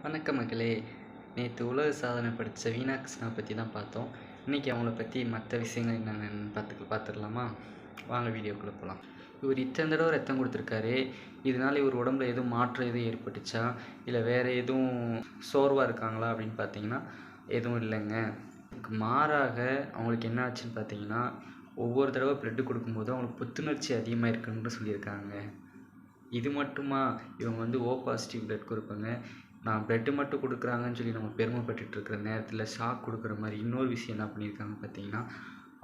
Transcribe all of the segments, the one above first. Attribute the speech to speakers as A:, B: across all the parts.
A: வணக்கம் மக்களே. நேற்று உலக சாதனை படித்த வீணா கிருஷ்ணா பற்றி தான் பார்த்தோம். இன்றைக்கி அவங்கள பற்றி மற்ற விஷயங்கள் என்னென்னு பார்த்துடலாமா? வாங்க வீடியோக்குள்ளே போகலாம். இவர் இத்தனை தடவை ரத்தம் கொடுத்துருக்காரு. இதனால் இவர் உடம்புல எதுவும் மாற்றம் எதுவும் ஏற்பட்டுச்சா, இல்லை வேறு எதுவும் சோர்வாக இருக்காங்களா அப்படின்னு பார்த்தீங்கன்னா எதுவும் இல்லைங்க. மாறாக அவங்களுக்கு என்ன ஆச்சுன்னு பார்த்தீங்கன்னா, ஒவ்வொரு தடவை ப்ளட்டு கொடுக்கும்போதும் அவங்களுக்கு புத்துணர்ச்சி அதிகமாக இருக்குன்னு சொல்லியிருக்காங்க. இது மட்டுமா, இவங்க ஓ பாசிட்டிவ் ப்ளட் கொடுப்பாங்க. நான் ப்ளட்டு மட்டும் கொடுக்குறாங்கன்னு சொல்லி நம்ம பெருமைப்பட்டுட்டு இருக்கிற நேரத்தில் ஷாக் கொடுக்குற மாதிரி இன்னொரு விஷயம் என்ன பண்ணியிருக்காங்க பார்த்தீங்கன்னா,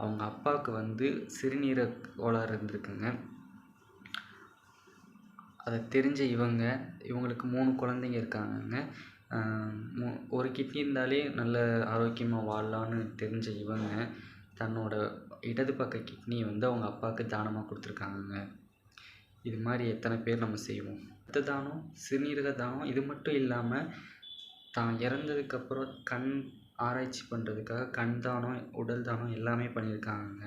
A: அவங்க அப்பாவுக்கு சிறுநீரக கோளாறு இருந்திருக்குங்க. அதை தெரிஞ்ச இவங்களுக்கு 3 குழந்தைங்க இருக்காங்கங்க. ஒரு கிட்னி இருந்தாலே நல்ல ஆரோக்கியமாக வாழலான்னு தெரிஞ்ச தன்னோட இடது பக்க கிட்னியை அவங்க அப்பாவுக்கு தானமாக கொடுத்துருக்காங்கங்க. இது மாதிரி எத்தனை பேர் நம்ம செய்வோம்? ரத்த தானம், சிறுநீரக தானம், இது மட்டும் இல்லாமல் தான் இறந்ததுக்கப்புறம் கண் ஆராய்ச்சி பண்ணுறதுக்காக கண் தானம், உடல் தானம் எல்லாமே பண்ணியிருக்காங்கங்க.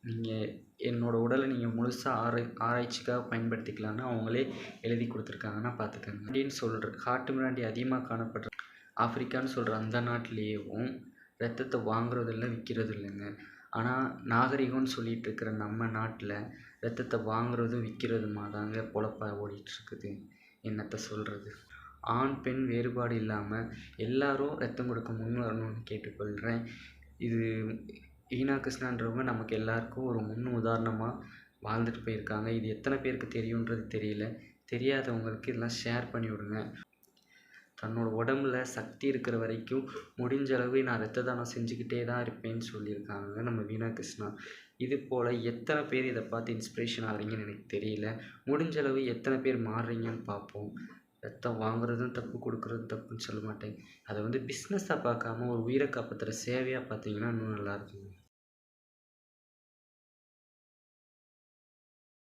A: நீங்கள் என்னோடய உடலை நீங்கள் முழுசாக ஆராய்ச்சிக்காக பயன்படுத்திக்கலான்னு அவங்களே எழுதி கொடுத்துருக்காங்கன்னா பார்த்துக்கங்க. அப்படின்னு காட்டு மிராண்டி அதிகமாக காணப்படுற ஆஃப்ரிக்கான்னு சொல்கிற அந்த நாட்டிலேயும் ரத்தத்தை வாங்குறது இல்லை, விற்கிறது இல்லைங்க. ஆனால் நாகரிகம்னு சொல்லிகிட்டு இருக்கிற நம்ம நாட்டில் ரத்தத்தை வாங்குறதும் விற்கிறதுமா தாங்க பொழப்பா ஓடிட்டுருக்குது. என்னத்தை சொல்கிறது? ஆண் பெண் வேறுபாடு இல்லாமல் எல்லாரும் ரத்தம் கொடுக்க முன் வரணும்னு கேட்டுக்கொள்கிறேன். இது வீணா கிருஷ்ணான்றவங்க நமக்கு எல்லாருக்கும் ஒரு முன் உதாரணமாக வாழ்ந்துட்டு போயிருக்காங்க. இது எத்தனை பேருக்கு தெரியுன்றது தெரியல. தெரியாதவங்களுக்கு இதெல்லாம் ஷேர் பண்ணி விடுங்க. தன்னோட உடம்புல சக்தி இருக்கிற வரைக்கும் முடிஞ்ச அளவு நான் ரத்த தானம் செஞ்சுக்கிட்டே தான் இருப்பேன்னு சொல்லியிருக்காங்க நம்ம வீணா கிருஷ்ணா. இது போல் எத்தனை பேர் இதை பார்த்து இன்ஸ்பிரேஷன் ஆகிறீங்கன்னு எனக்கு தெரியல. முடிஞ்ச அளவு எத்தனை பேர் மாறுறீங்கன்னு பார்ப்போம். ரத்தம் வாங்குறதும் தப்பு, கொடுக்குறதும் தப்புன்னு சொல்ல மாட்டேன். அதை பிஸ்னஸாக பார்க்காம ஒரு உயிரை காப்பாற்றுற சேவையாக பார்த்தீங்கன்னா இன்னும் நல்லாயிருக்கும்.